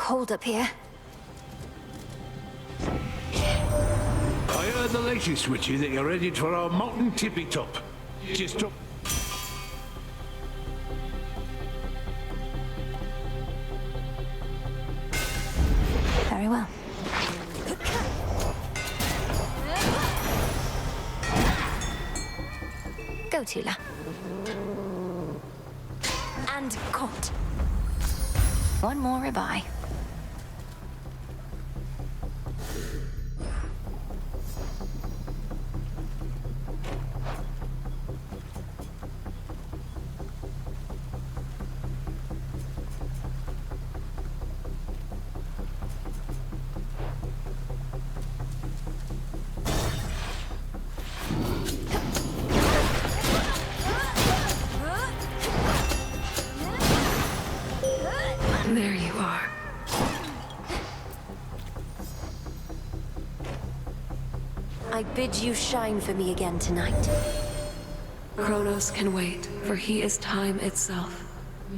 cold up here. I heard the latest, Witchy, that you're headed for our mountain tippy top. Just up. Very well. Go, Tula. And caught. One more ribeye. There you are. I bid you shine for me again tonight. Kronos can wait, for he is time itself.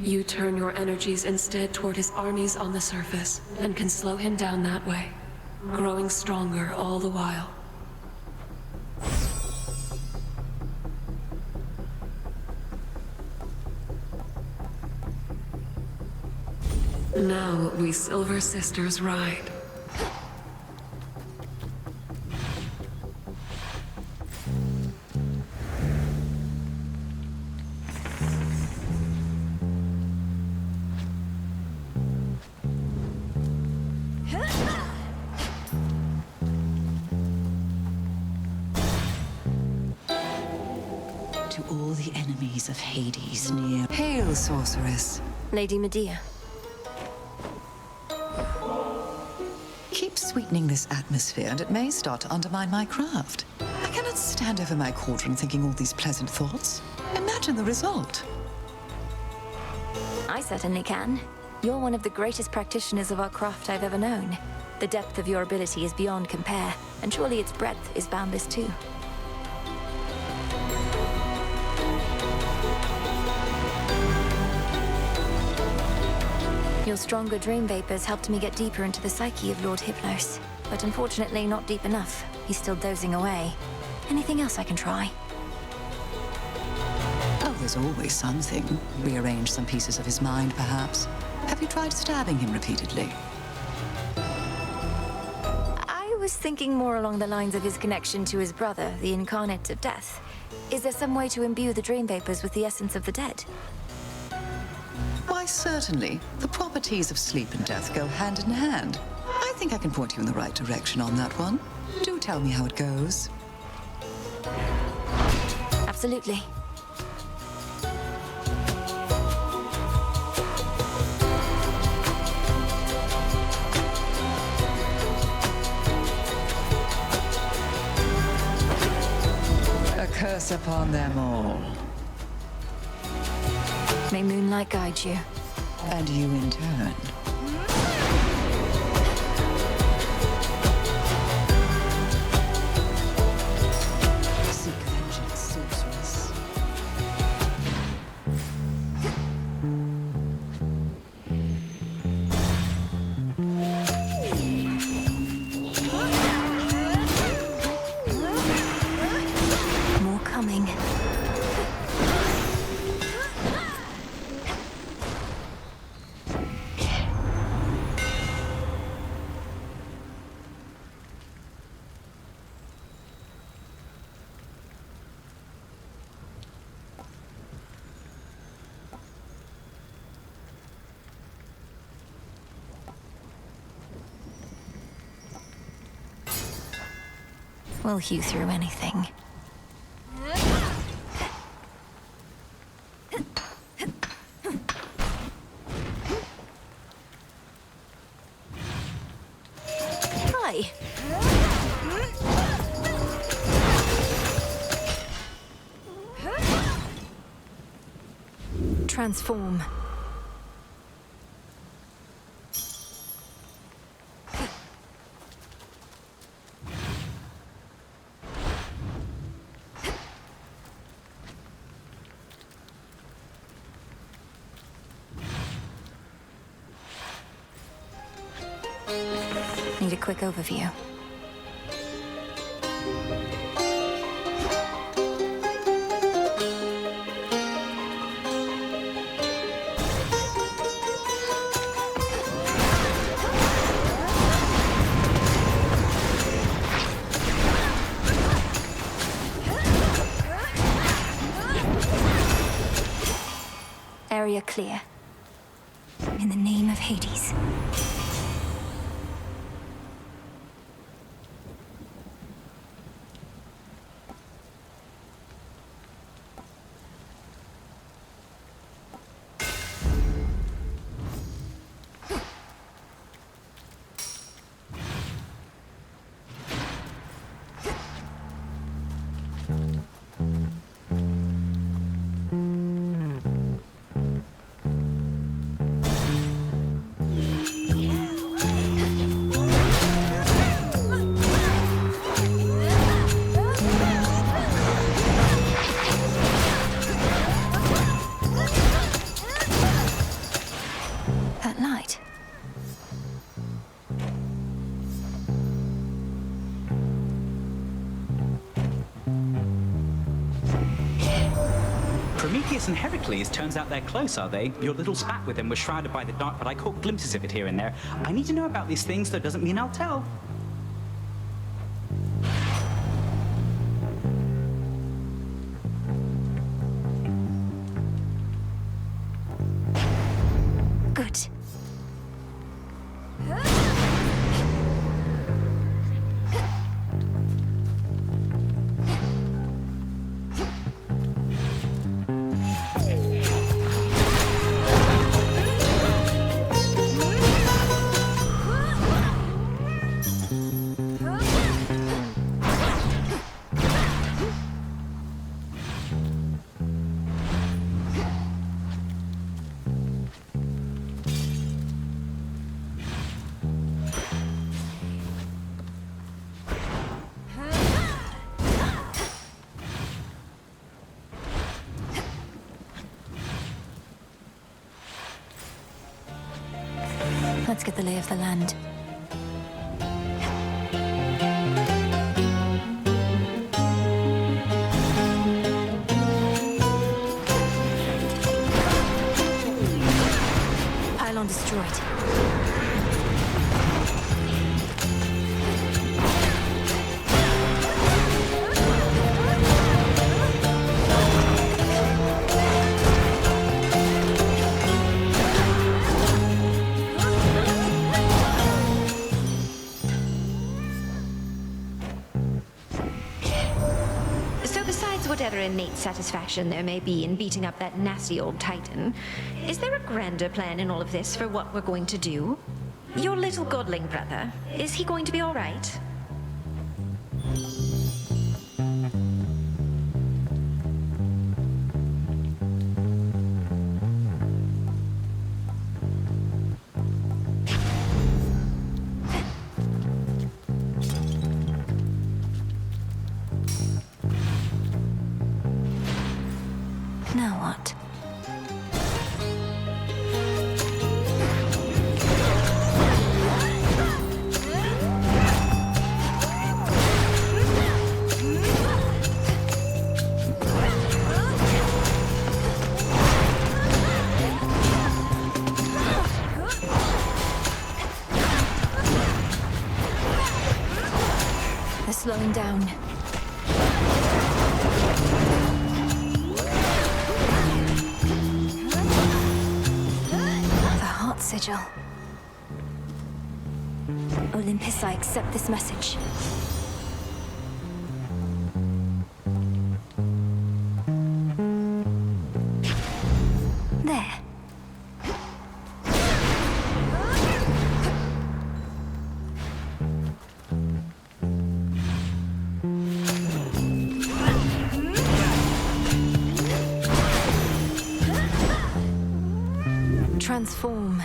You turn your energies instead toward his armies on the surface, and can slow him down that way, growing stronger all the while. Now we Silver Sisters ride. To all the enemies of Hades near. Hail, sorceress. Lady Medea. Keep sweetening this atmosphere, and it may start to undermine my craft. I cannot stand over my cauldron thinking all these pleasant thoughts. Imagine the result. I certainly can. You're one of the greatest practitioners of our craft I've ever known. The depth of your ability is beyond compare, and surely its breadth is boundless too. Your stronger dream vapors helped me get deeper into the psyche of Lord Hypnos. But unfortunately, not deep enough. He's still dozing away. Anything else I can try? Oh, there's always something. Rearrange some pieces of his mind, perhaps. Have you tried stabbing him repeatedly? I was thinking more along the lines of his connection to his brother, the Incarnate of Death. Is there some way to imbue the dream vapors with the essence of the dead? Why, certainly. The properties of sleep and death go hand in hand. I think I can point you in the right direction on that one. Do tell me how it goes. Absolutely. A curse upon them all. May moonlight guide you. And you in turn. Seek vengeance, sorceress. More coming. We'll hew through anything. Hi. Transform. need a quick overview. Area clear. In the name of Hades. That light. Prometheus and Heracles, turns out they're close, are they? Your little spat with them was shrouded by the dark, but I caught glimpses of it here and there. I need to know about these things, though doesn't mean I'll tell. Good. Let's get the lay of the land. Pylon destroyed. So besides whatever innate satisfaction there may be in beating up that nasty old Titan, is there a grander plan in all of this for what we're going to do? Your little godling brother, is he going to be all right? Now what? They're slowing down. The heart sigil. Olympus, I accept this message. There. Transform.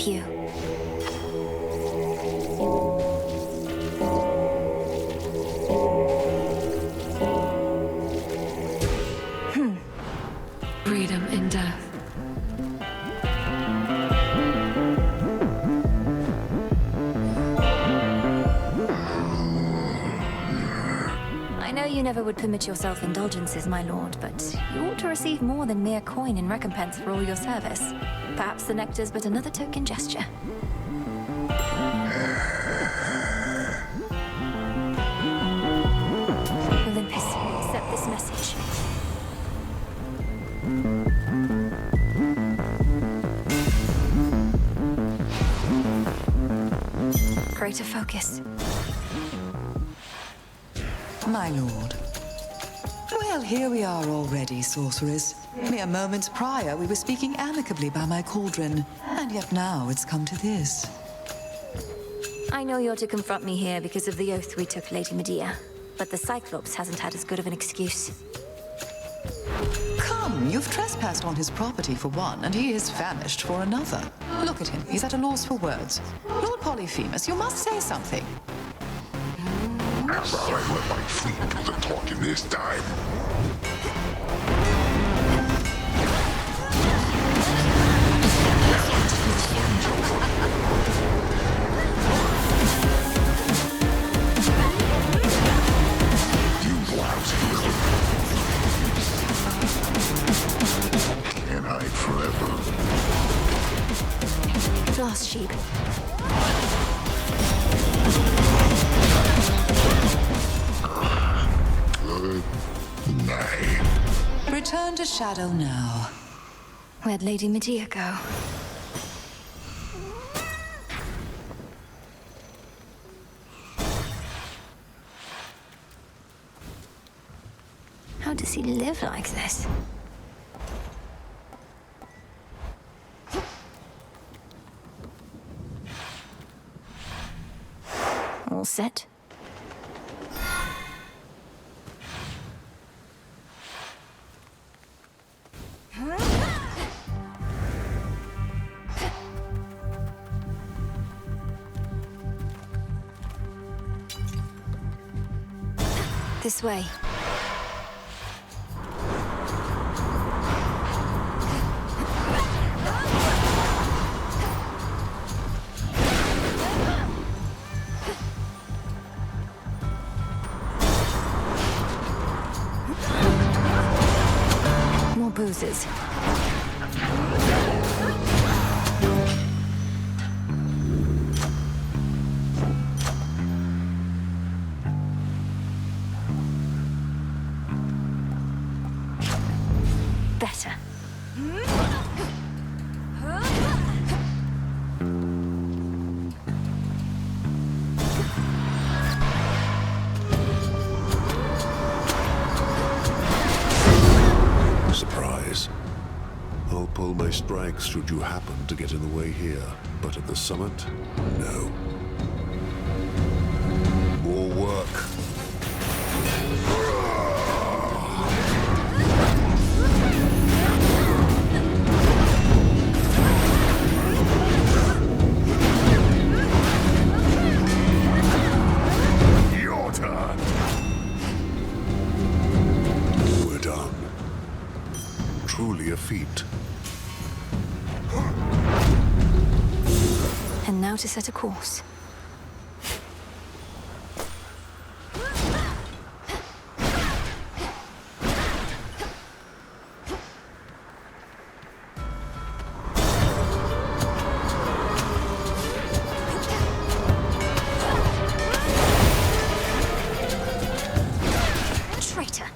help you. Freedom in death. I know you never would permit yourself indulgences, my lord, but you ought to receive more than mere coin in recompense for all your service. Perhaps the nectar's but another token gesture. Olympus, accept this message. Greater focus. My lord. Well, here we are already, sorceress. Mere moments prior, we were speaking amicably by my cauldron, and yet now it's come to this. I know you're to confront me here because of the oath we took, Lady Medea, but the Cyclops hasn't had as good of an excuse. Come, you've trespassed on his property for one, and he is famished for another. Look at him, he's at a loss for words. Lord Polyphemus, you must say something. As I let my feet do the talking this time. You lousy. Can't hide forever. Glass sheep. Good night. Return to shadow now. Where'd Lady Medea go? How does he live like this? All set? This way. More boozers. Better. Surprise. I'll pull my strikes should you happen to get in the way here, but at the summit, no. More work. Your turn. We're done. Truly a feat. And now to set a course. Traitor.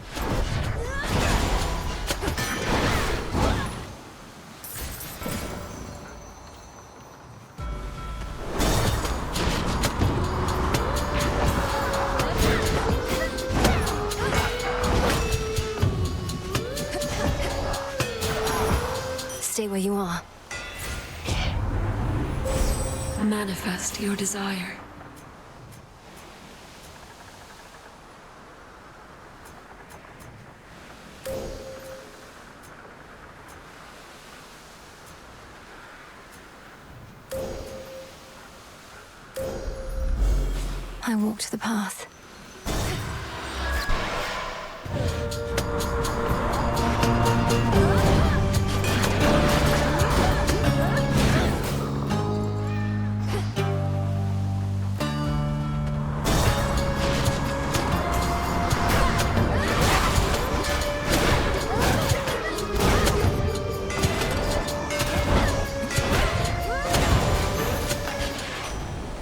Stay where you are. Manifest your desire. I walked the path.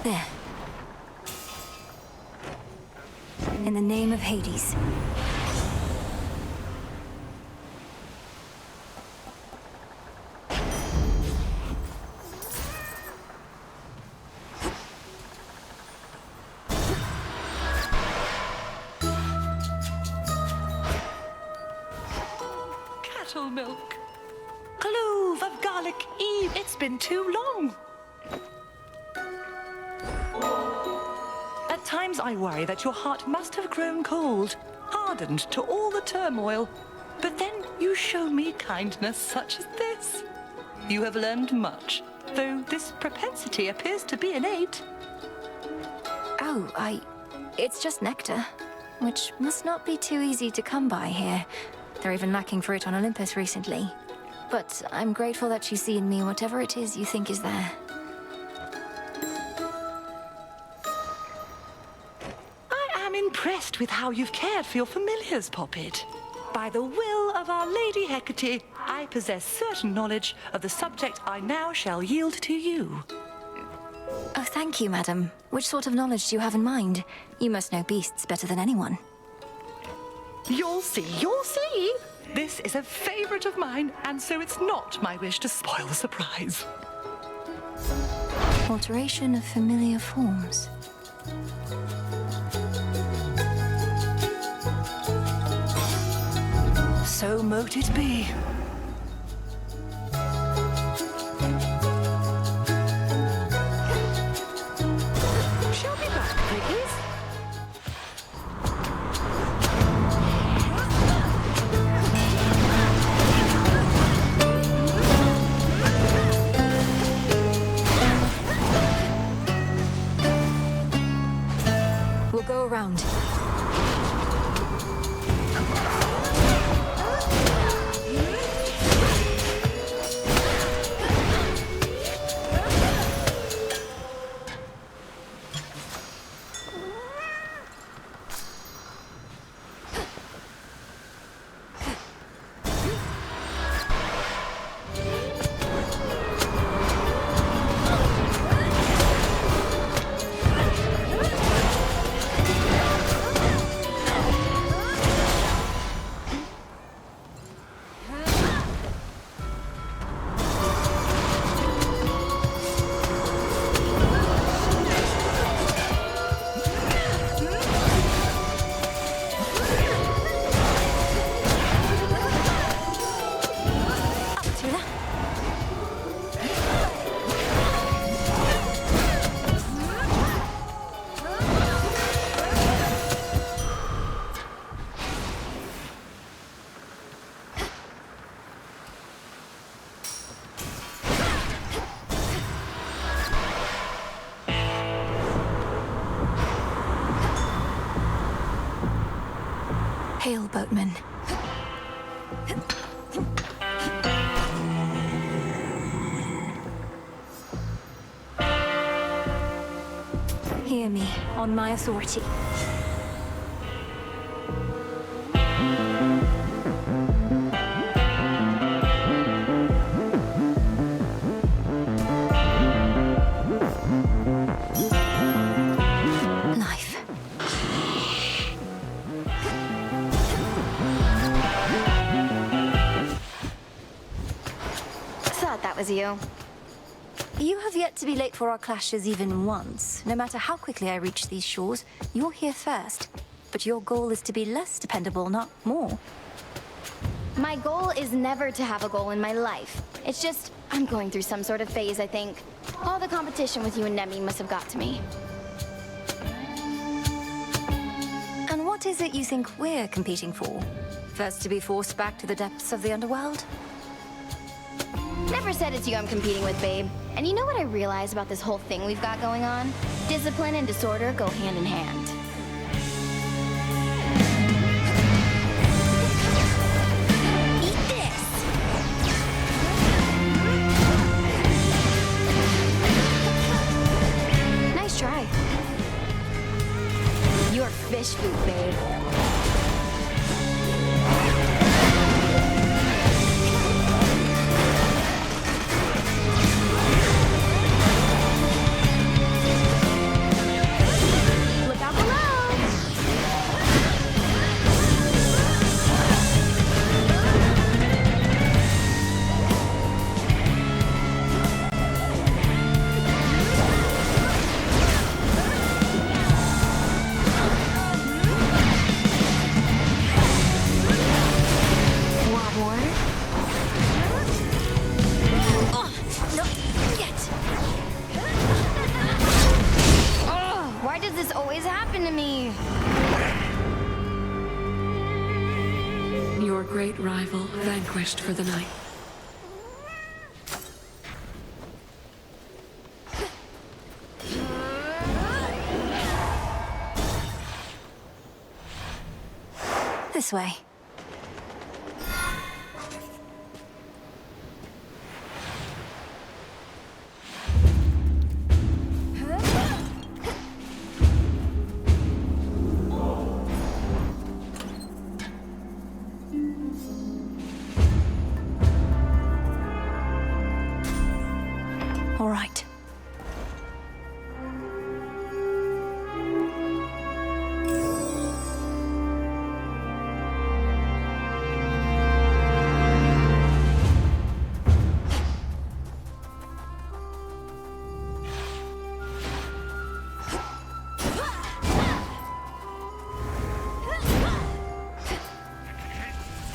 There. In the name of Hades. Cattle milk. Clove of garlic Eve. It's been too long. At times I worry that your heart must have grown cold, hardened to all the turmoil. But then you show me kindness such as this. You have learned much, though this propensity appears to be innate. Oh, it's just nectar, which must not be too easy to come by here. They're even lacking for it on Olympus recently. But I'm grateful that you see in me whatever it is you think is there. I'm impressed with how you've cared for your familiars, Poppet. By the will of Our Lady Hecate, I possess certain knowledge of the subject I now shall yield to you. Oh, thank you, madam. Which sort of knowledge do you have in mind? You must know beasts better than anyone. You'll see, you'll see! This is a favorite of mine, and so it's not my wish to spoil the surprise. Alteration of familiar forms. So mote it be. Shall be back, Piggies. We'll go around. Hail, boatman. Hear me, on my authority. You. You have yet to be late for our clashes even once. No matter how quickly I reach these shores, you're here first. But your goal is to be less dependable, not more. My goal is never to have a goal in my life. It's just, I'm going through some sort of phase, I think. All the competition with you and Nemi must have got to me. And what is it you think we're competing for? First to be forced back to the depths of the underworld? Never said it's you I'm competing with, babe. And you know what I realized about this whole thing we've got going on? Discipline and disorder go hand in hand. Eat this! Nice try. You're fish food, babe. Look out below! Want more? Oh, no, yet. Oh, why does this always happen to me? Your great rival vanquished for the night. This way. All right.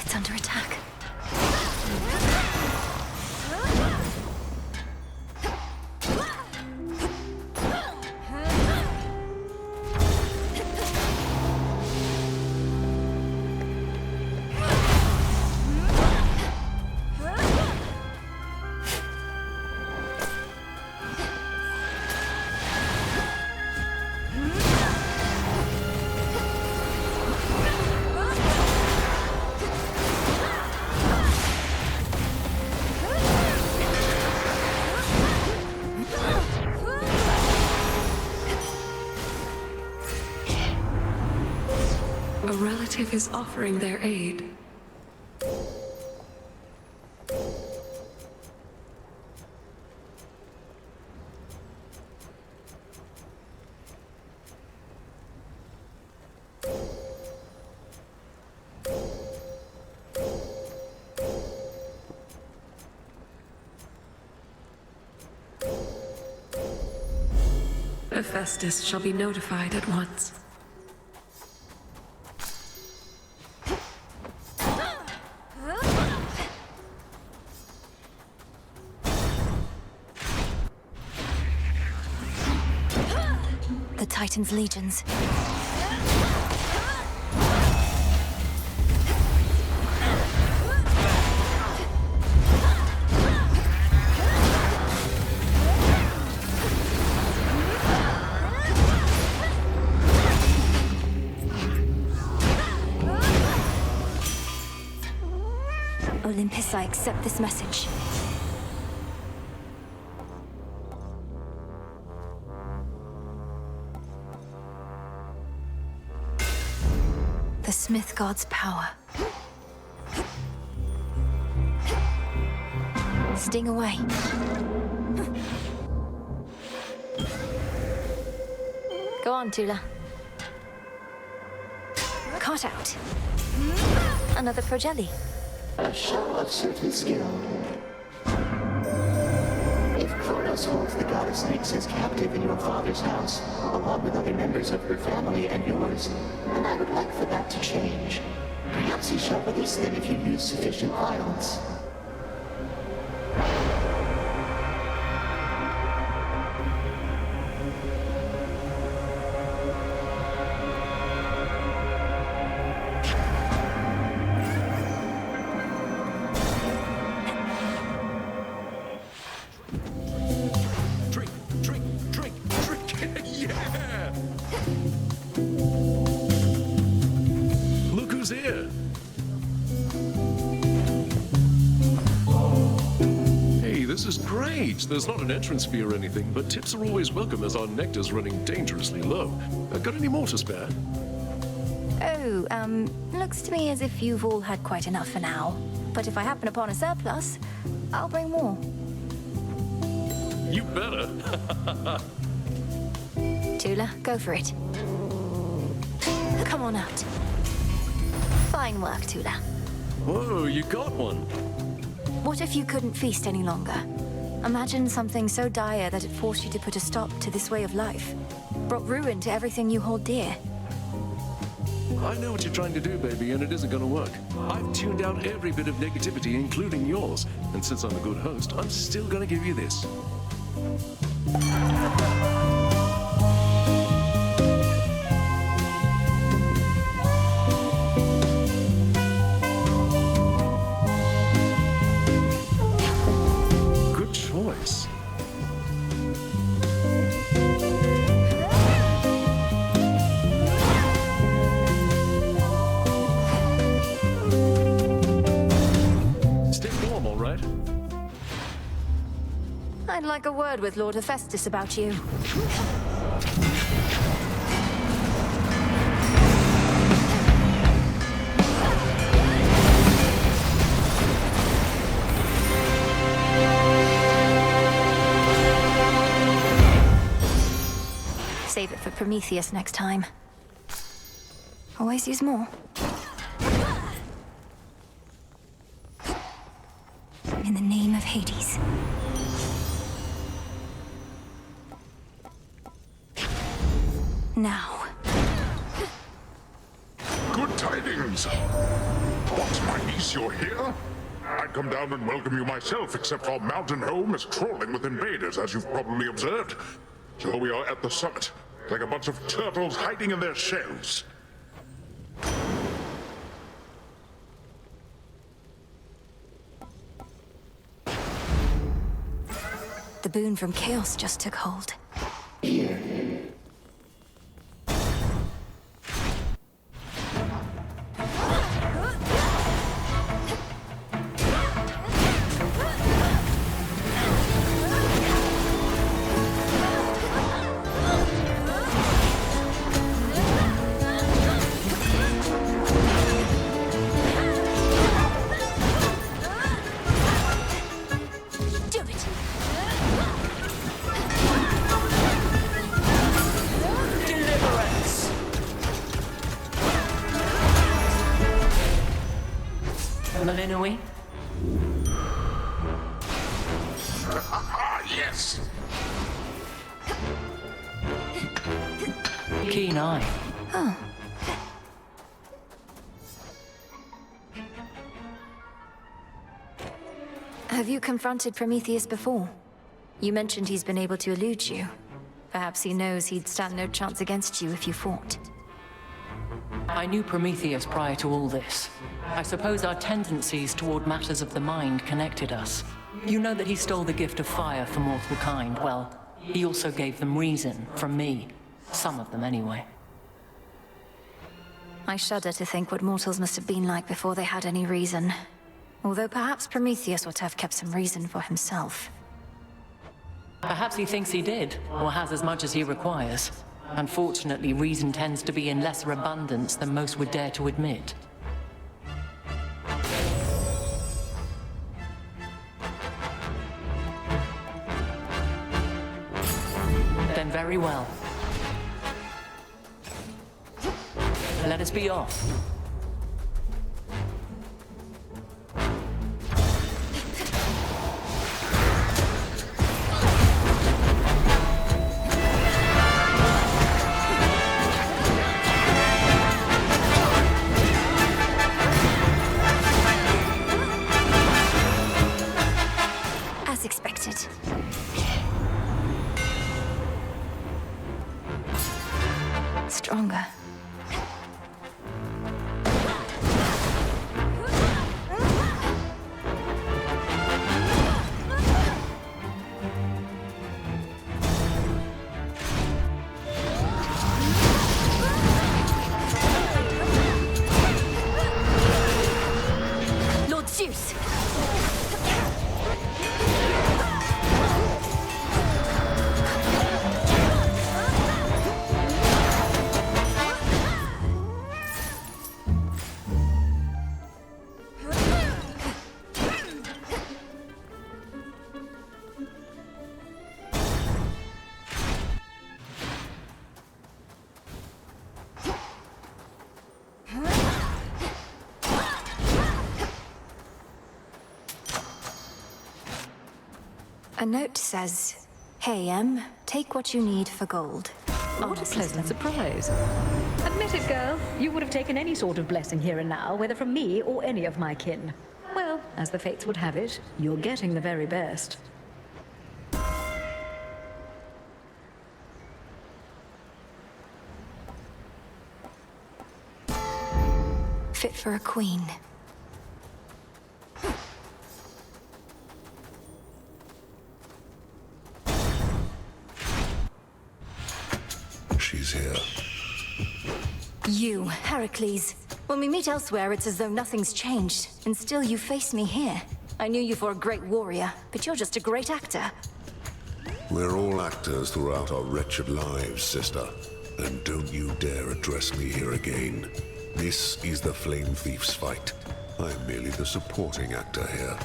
It's under attack. A relative is offering their aid. Hephaestus shall be notified at once. The Titan's legions. Olympus, I accept this message. The Smith God's power. Sting away. Go on, Tula. Caught out. Another Progelli. A show of certain skill. If Kronos holds the goddess Nyx as captive in your father's house, along with other members of her family and yours, then I would like for that to change. Perhaps he shall release them if you use sufficient violence. this is great. There's not an entrance fee or anything, but tips are always welcome as our nectar's running dangerously low. Got any more to spare? Oh, looks to me as if you've all had quite enough for now. But if I happen upon a surplus, I'll bring more. You better. Tula, go for it. Come on out. Fine work, Tula. Whoa, you got one. What if you couldn't feast any longer? Imagine something so dire that it forced you to put a stop to this way of life. Brought ruin to everything you hold dear. I know what you're trying to do, baby, and it isn't gonna work. I've tuned out every bit of negativity, including yours. And since I'm a good host, I'm still gonna give you this. Good choice. Stay warm, all right? I'd like a word with Lord Hephaestus about you. Save it for Prometheus next time. Always use more. In the name of Hades. Now. Good tidings! What, my niece, you're here? I'd come down and welcome you myself, except our mountain home is crawling with invaders, as you've probably observed. So we are at the summit, like a bunch of turtles hiding in their shells. The boon from Chaos just took hold. Here. Do it! Deliverance! Malinui? Ah, yes! Keen eye. Oh. Have you confronted Prometheus before? You mentioned he's been able to elude you. Perhaps he knows he'd stand no chance against you if you fought. I knew Prometheus prior to all this. I suppose our tendencies toward matters of the mind connected us. You know that he stole the gift of fire from mortal kind. Well, he also gave them reason from me. Some of them, anyway. I shudder to think what mortals must have been like before they had any reason. Although perhaps Prometheus ought to have kept some reason for himself. Perhaps he thinks he did, or has as much as he requires. Unfortunately, reason tends to be in lesser abundance than most would dare to admit. Then very well. Let us be off. As expected. Stronger. A note says, "Hey, Em, take what you need for gold." What a pleasant surprise. Admit it, girl. You would have taken any sort of blessing here and now, whether from me or any of my kin. Well, as the fates would have it, you're getting the very best. Fit for a queen. She's here. You, Heracles. When we meet elsewhere, it's as though nothing's changed, and still you face me here. I knew you for a great warrior, but you're just a great actor. We're all actors throughout our wretched lives, sister. And don't you dare address me here again. This is the Flame Thief's fight. I am merely the supporting actor here.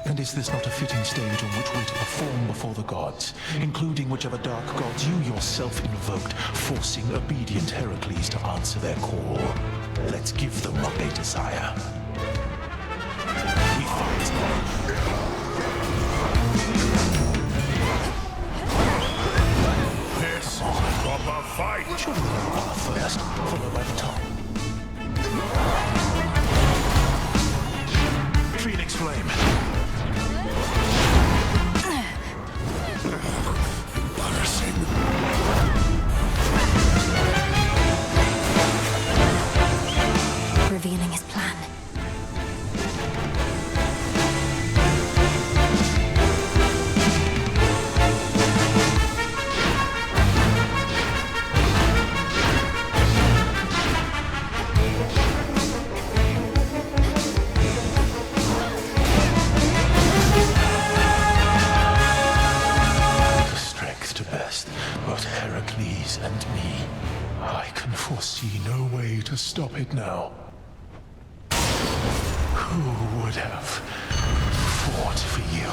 And is this not a fitting stage on which we're to perform before the gods, including whichever dark gods you yourself invoked, forcing obedient Heracles to answer their call? Let's give them what they desire. We fight. This is a proper fight. Should we go first, followed by the tongue? Phoenix Flame. Revealing his plan. Strength to best, but Heracles and me. I can foresee no way to stop it now. Who would have fought for you?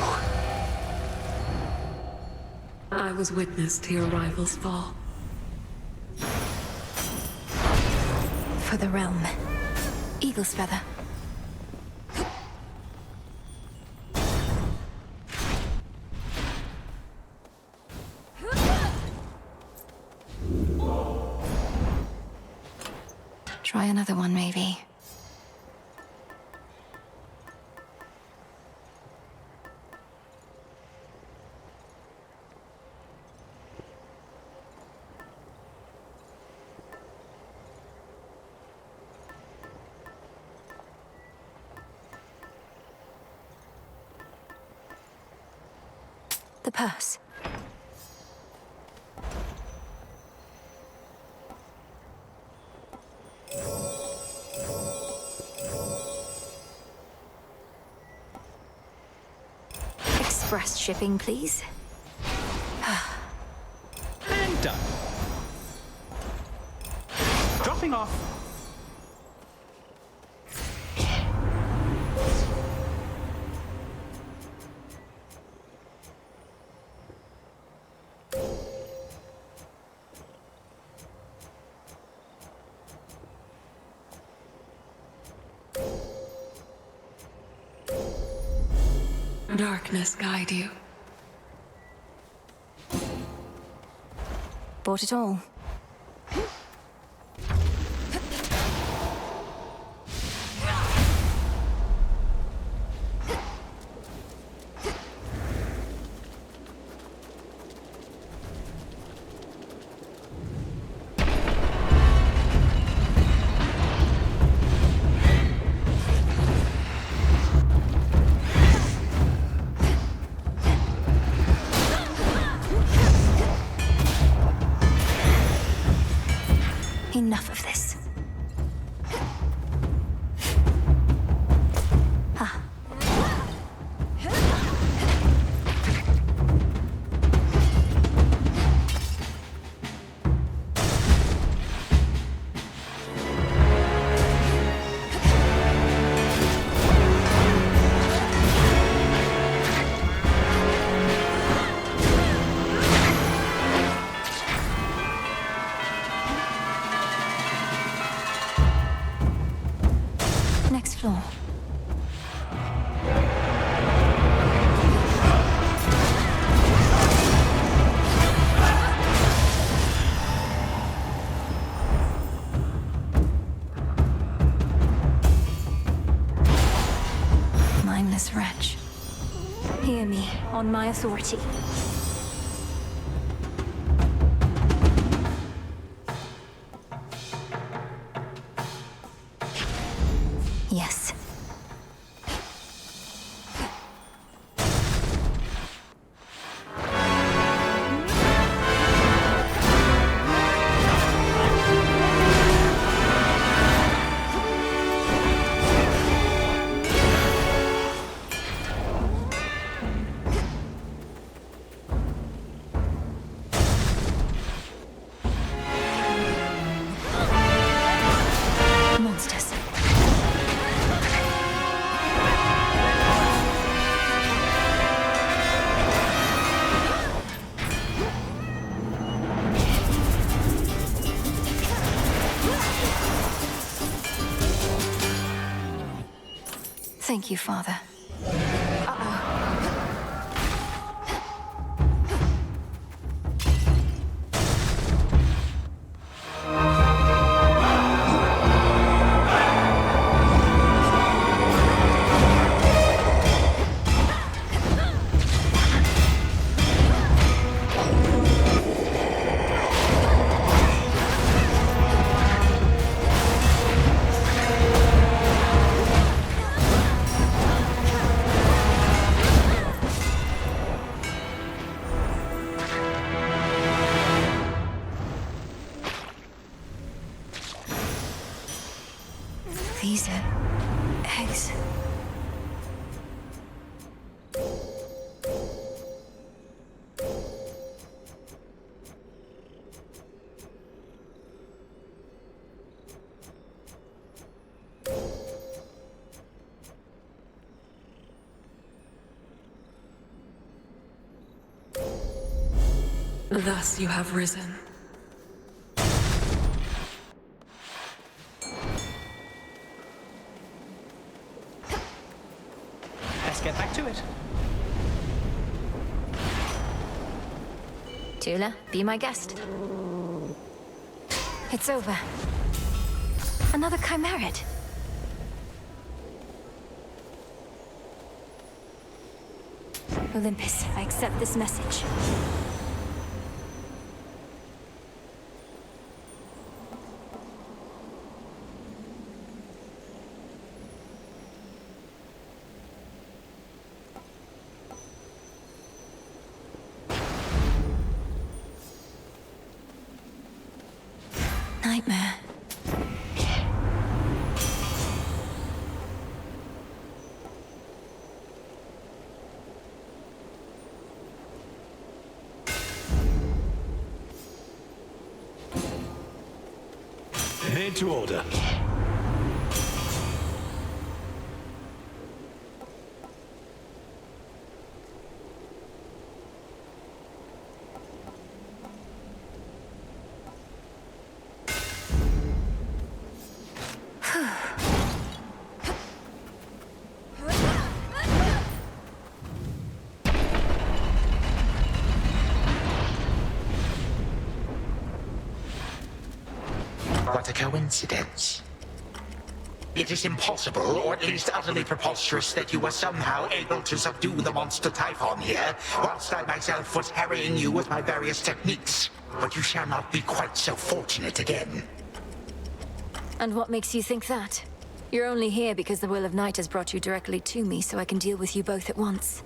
I was witness to your rival's fall. For the realm. Eagle's feather. Try another one, maybe. The purse. Express shipping, please. And done. Dropping off. Darkness guide you. Bought it all. Enough of this. Ah. Next floor. nameless wretch. Hear me, on my authority. Yes. Monsters. Thank you, Father. These are eggs. Thus you have risen. Let's get back to it. Tula, be my guest. It's over. Another Chimerid. Olympus, I accept this message. Nightmare. Made to order. What a coincidence. It is impossible, or at least utterly preposterous, that you were somehow able to subdue the monster Typhon here, whilst I myself was harrying you with my various techniques. But you shall not be quite so fortunate again. And what makes you think that? You're only here because the Will of Night has brought you directly to me, so I can deal with you both at once.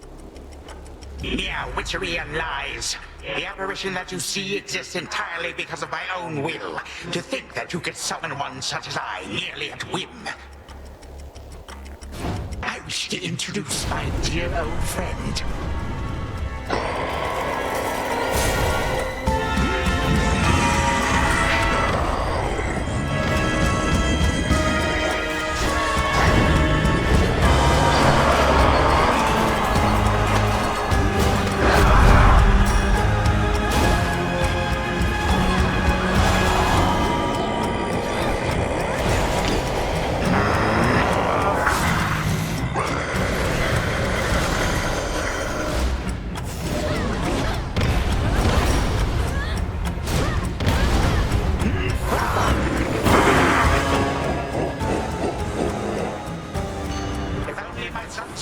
Mere witchery and lies. The apparition that you see exists entirely because of my own will. To think that you could summon one such as I nearly at whim. I wish to introduce my dear old friend.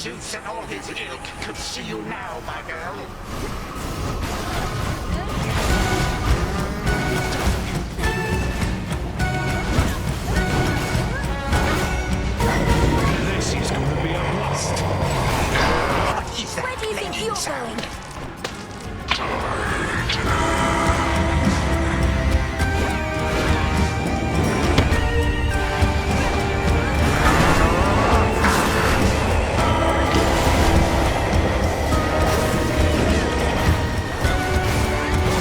Zeus and all his ilk could see you now, my girl. This is gonna be a blast. What is that? Where do you think you're going?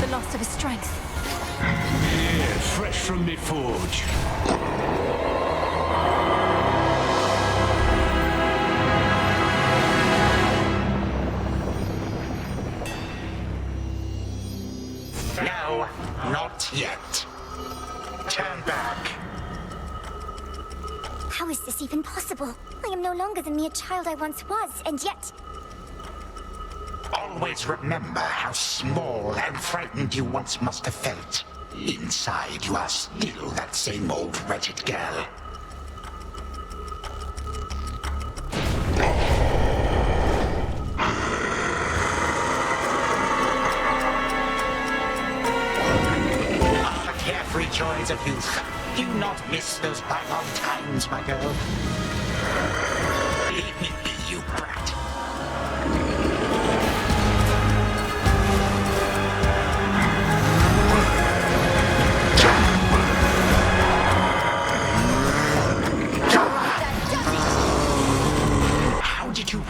The loss of his strength. Yeah, fresh from the forge. No, not yet. Turn back. How is this even possible? I am no longer the mere child I once was, and yet... Always remember how small and frightened you once must have felt. Inside, you are still that same old wretched girl. Ah, the carefree joys of youth. Do not miss those bygone times, my girl. Leave me be, you brat. How did you...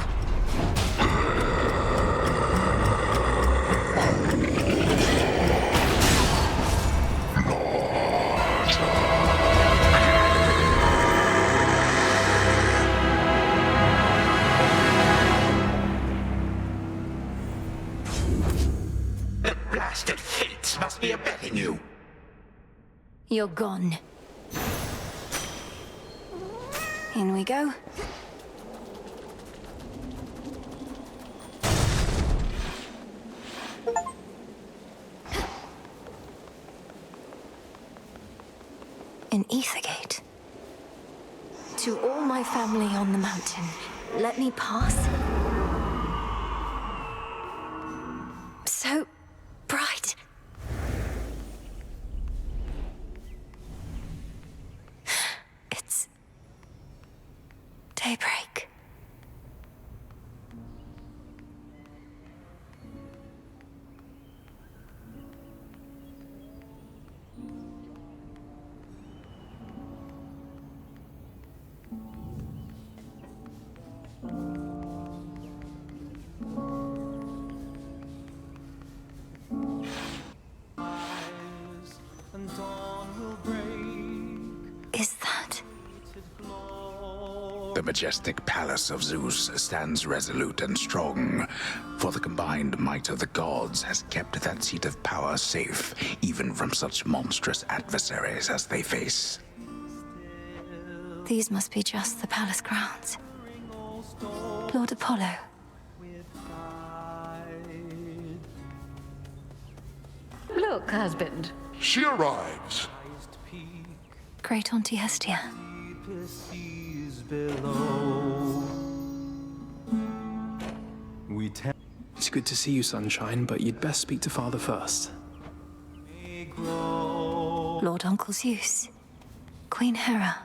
The blasted fates must be abetting you. You're gone. In we go. In Aethergate. To all my family on the mountain, let me pass. So bright. It's daybreak. Is that? The majestic palace of Zeus stands resolute and strong, for the combined might of the gods has kept that seat of power safe, even from such monstrous adversaries as they face. These must be just the palace grounds. Lord Apollo. Look, husband. She arrives. Great Auntie Hestia. It's good to see you, Sunshine, but you'd best speak to Father first. Lord Uncle Zeus. Queen Hera.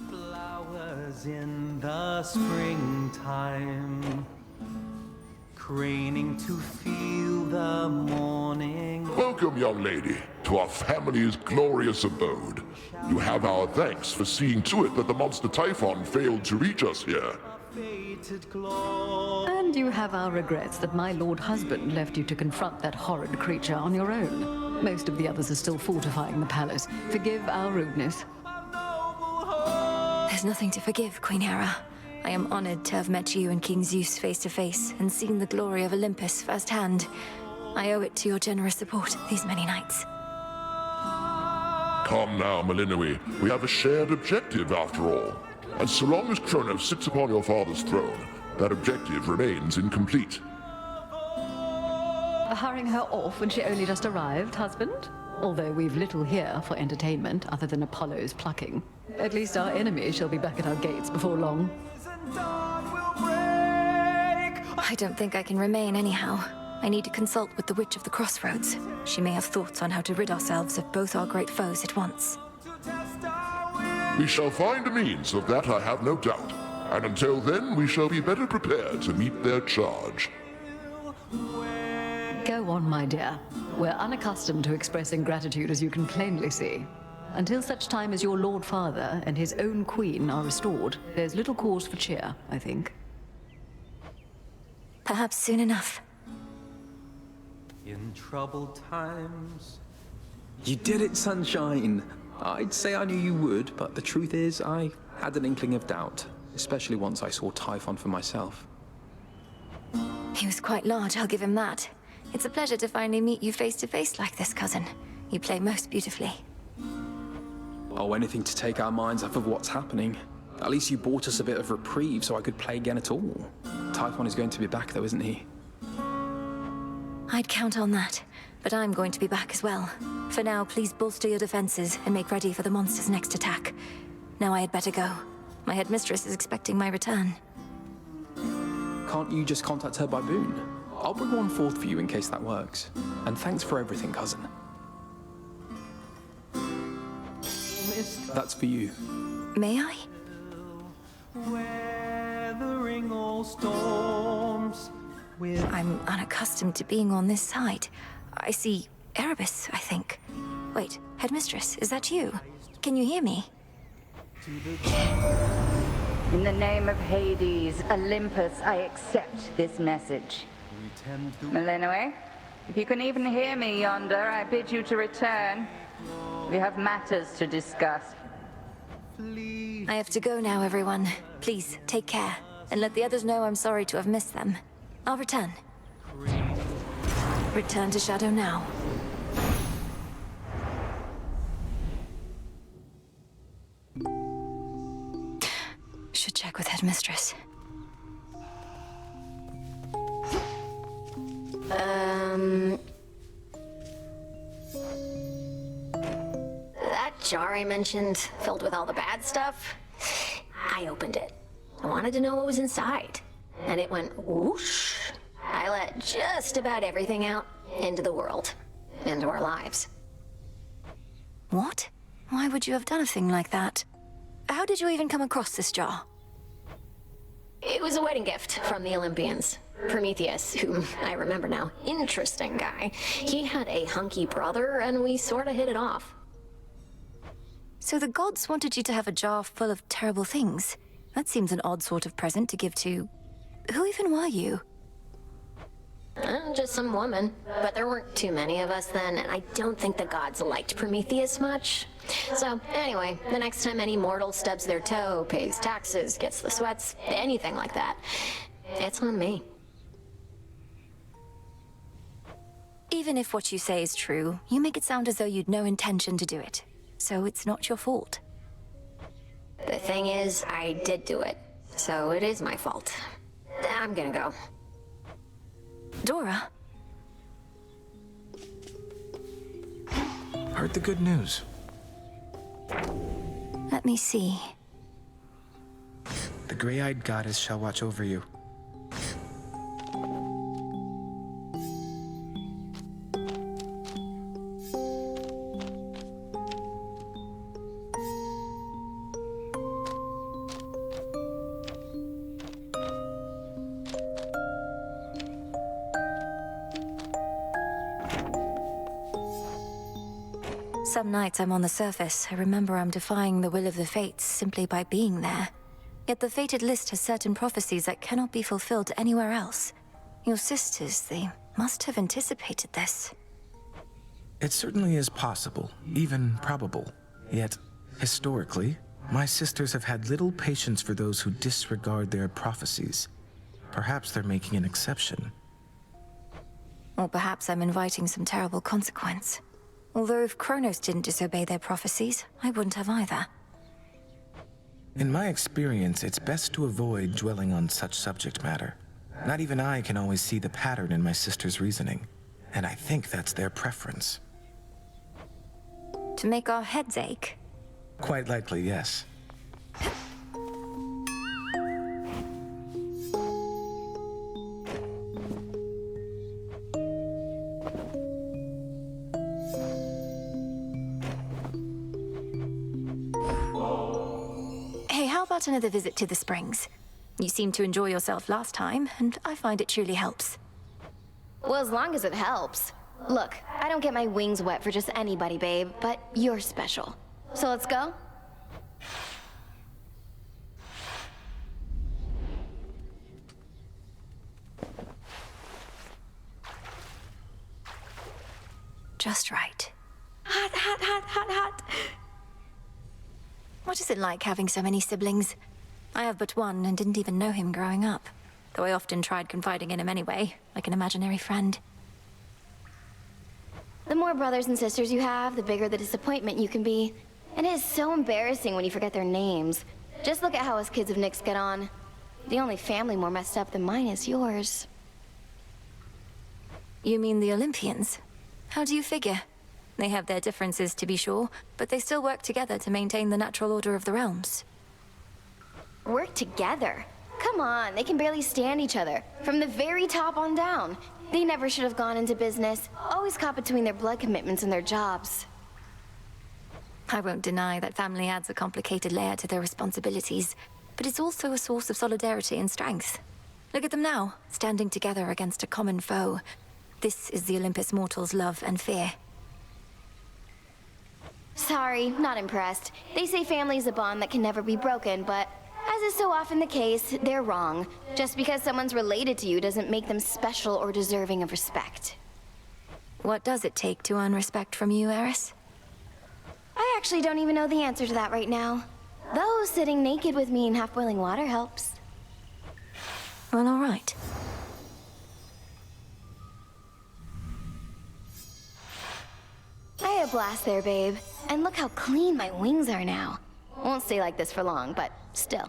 Flowers in the springtime, craning to feel the morning. Welcome, young lady, to our family's glorious abode. You have our thanks for seeing to it that the monster Typhon failed to reach us here. And you have our regrets that my lord husband left you to confront that horrid creature on your own. Most of the others are still fortifying the palace. Forgive our rudeness. There's nothing to forgive, Queen Hera. I am honored to have met you and King Zeus face to face and seen the glory of Olympus firsthand. I owe it to your generous support these many nights. Come now, Melinoe. We have a shared objective after all. And so long as Kronos sits upon your father's throne, that objective remains incomplete. Hurrying her off when she only just arrived, husband? Although we've little here for entertainment other than Apollo's plucking. At least our enemy shall be back at our gates before long. I don't think I can remain anyhow. I need to consult with the Witch of the Crossroads. She may have thoughts on how to rid ourselves of both our great foes at once. We shall find a means, of that I have no doubt. And until then, we shall be better prepared to meet their charge. Go on, my dear. We're unaccustomed to expressing gratitude, as you can plainly see. Until such time as your Lord Father and his own queen are restored, there's little cause for cheer, I think. Perhaps soon enough. In troubled times. You did it, Sunshine. I'd say I knew you would, but the truth is, I had an inkling of doubt, especially once I saw Typhon for myself. He was quite large, I'll give him that. It's a pleasure to finally meet you face to face like this, cousin. You play most beautifully. Oh, anything to take our minds off of what's happening. At least you bought us a bit of reprieve so I could play again at all. Typhon is going to be back though, isn't he? I'd count on that, but I'm going to be back as well. For now, please bolster your defenses and make ready for the monster's next attack. Now I had better go. My headmistress is expecting my return. Can't you just contact her by boon? I'll bring one forth for you in case that works. And thanks for everything, cousin. That's for you. May I? Weathering all storms. I'm unaccustomed to being on this side. I see Erebus, I think. Wait, headmistress, is that you? Can you hear me? In the name of Hades, Olympus, I accept this message. Melinoe, if you can even hear me yonder, I bid you to return. We have matters to discuss. I have to go now, everyone. Please, take care, and let the others know I'm sorry to have missed them. I'll return. Return to Shadow now. Should check with headmistress. That jar I mentioned, filled with all the bad stuff, I opened it. I wanted to know what was inside. And it went whoosh. I let just about everything out into the world, into our lives. What? Why would you have done a thing like that? How did you even come across this jar? It was a wedding gift from the Olympians. Prometheus, whom I remember now, interesting guy. He had a hunky brother, and we sort of hit it off. So the gods wanted you to have a jar full of terrible things. That seems an odd sort of present to give to... Who even were you? Just some woman. But there weren't too many of us then, and I don't think the gods liked Prometheus much. So, anyway, the next time any mortal stubs their toe, pays taxes, gets the sweats, anything like that, it's on me. Even if what you say is true, you make it sound as though you'd no intention to do it. So it's not your fault. The thing is, I did do it. So it is my fault. I'm gonna go. Dora? Heard the good news. Let me see. The gray-eyed goddess shall watch over you. Some nights I'm on the surface, I remember I'm defying the will of the fates simply by being there. Yet the fated list has certain prophecies that cannot be fulfilled anywhere else. Your sisters, they must have anticipated this. It certainly is possible, even probable. Yet, historically, my sisters have had little patience for those who disregard their prophecies. Perhaps they're making an exception. Or perhaps I'm inviting some terrible consequence. Although if Kronos didn't disobey their prophecies, I wouldn't have either. In my experience, it's best to avoid dwelling on such subject matter. Not even I can always see the pattern in my sister's reasoning, and I think that's their preference. To make our heads ache? Quite likely, yes. about another visit to the springs? You seemed to enjoy yourself last time, and I find it truly helps. Well, as long as it helps. Look, I don't get my wings wet for just anybody, babe, but you're special. So let's go? Just right. Hot, hot, hot, hot, hot. What is it like having so many siblings? I have but one and didn't even know him growing up, though I often tried confiding in him anyway, like an imaginary friend. The more brothers and sisters you have, the bigger the disappointment you can be. And it is so embarrassing when you forget their names. Just look at how us kids of Nyx get on. The only family more messed up than mine is yours. You mean the Olympians? How do you figure? They have their differences, to be sure, but they still work together to maintain the natural order of the realms. Work together? Come on, they can barely stand each other. From the very top on down. They never should have gone into business. Always caught between their blood commitments and their jobs. I won't deny that family adds a complicated layer to their responsibilities, but it's also a source of solidarity and strength. Look at them now, standing together against a common foe. This is the Olympus mortals' love and fear. Sorry, not impressed. They say family is a bond that can never be broken, but as is so often the case, they're wrong. Just because someone's related to you doesn't make them special or deserving of respect. What does it take to earn respect from you, Eris? I actually don't even know the answer to that right now. Though sitting naked with me in half-boiling water helps. Well, all right. I had a blast there, babe. And look how clean my wings are now. Won't stay like this for long, but still.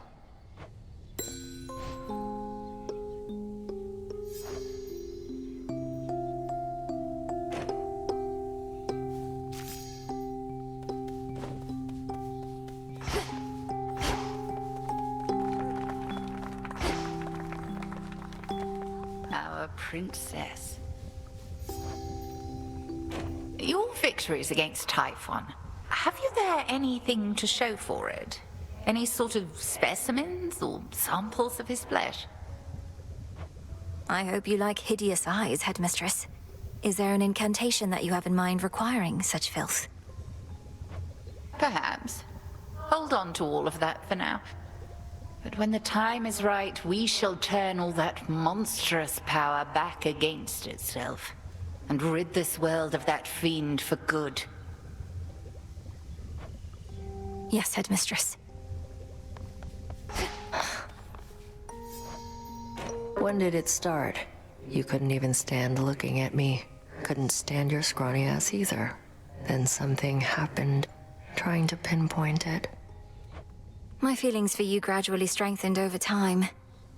Our princess. Your victories against Typhon. Have you there anything to show for it? Any sort of specimens or samples of his flesh? I hope you like hideous eyes, Headmistress. Is there an incantation that you have in mind requiring such filth? Perhaps. Hold on to all of that for now. But when the time is right, we shall turn all that monstrous power back against itself, and rid this world of that fiend for good. Yes, Headmistress. When did it start? You couldn't even stand looking at me. Couldn't stand your scrawny ass either. Then something happened, trying to pinpoint it. My feelings for you gradually strengthened over time.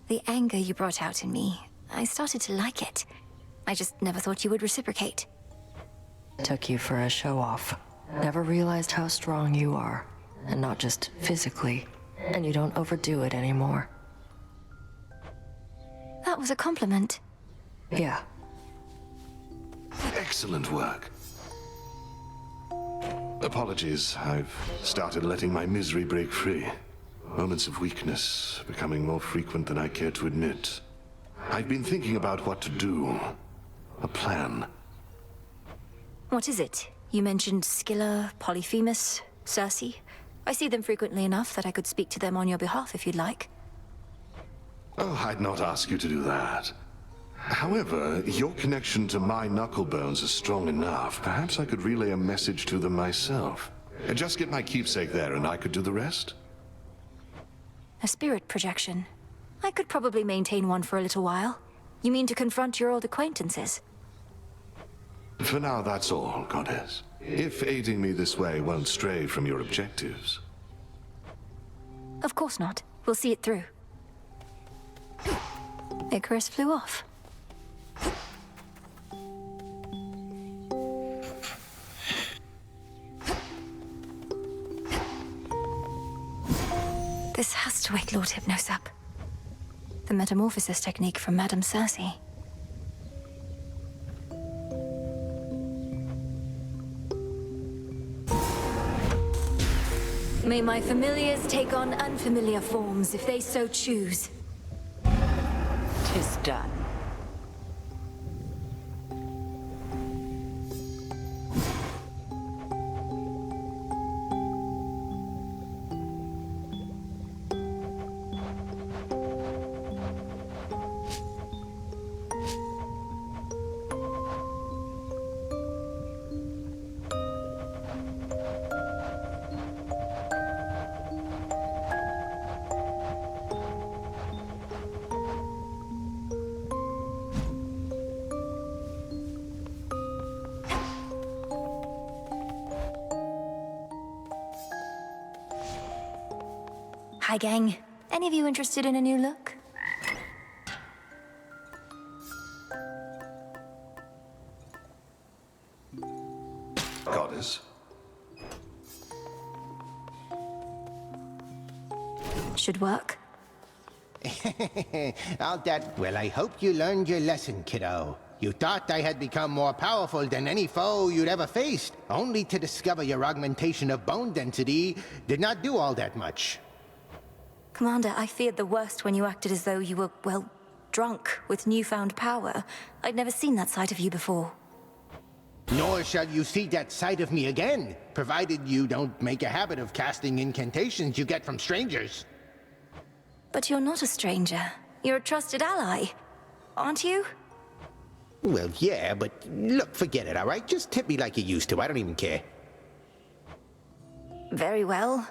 The anger you brought out in me, I started to like it. I just never thought you would reciprocate. Took you for a show-off. Never realized how strong you are. And not just physically. And you don't overdo it anymore. That was a compliment. Yeah. Excellent work. Apologies, I've started letting my misery break free. Moments of weakness becoming more frequent than I care to admit. I've been thinking about what to do. A plan. What is it? You mentioned Scylla, Polyphemus, Circe. I see them frequently enough that I could speak to them on your behalf if you'd like. Oh, I'd not ask you to do that. However, your connection to my knucklebones is strong enough. Perhaps I could relay a message to them myself. Just get my keepsake there and I could do the rest? A spirit projection. I could probably maintain one for a little while. You mean to confront your old acquaintances? For now, that's all, Goddess. If aiding me this way won't stray from your objectives. Of course not. We'll see it through. Icarus flew off. This has to wake Lord Hypnos up. The metamorphosis technique from Madame Circe. May my familiars take on unfamiliar forms if they so choose. 'Tis done. Hi, gang. Any of you interested in a new look? Goddess. Should work. Well, I hope you learned your lesson, kiddo. You thought I had become more powerful than any foe you'd ever faced, only to discover your augmentation of bone density did not do all that much. Commander, I feared the worst when you acted as though you were, well, drunk with newfound power. I'd never seen that side of you before. Nor shall you see that side of me again, provided you don't make a habit of casting incantations you get from strangers. But you're not a stranger. You're a trusted ally, aren't you? Well, yeah, but look, forget it, all right? Just tip me like you used to. I don't even care. Very well.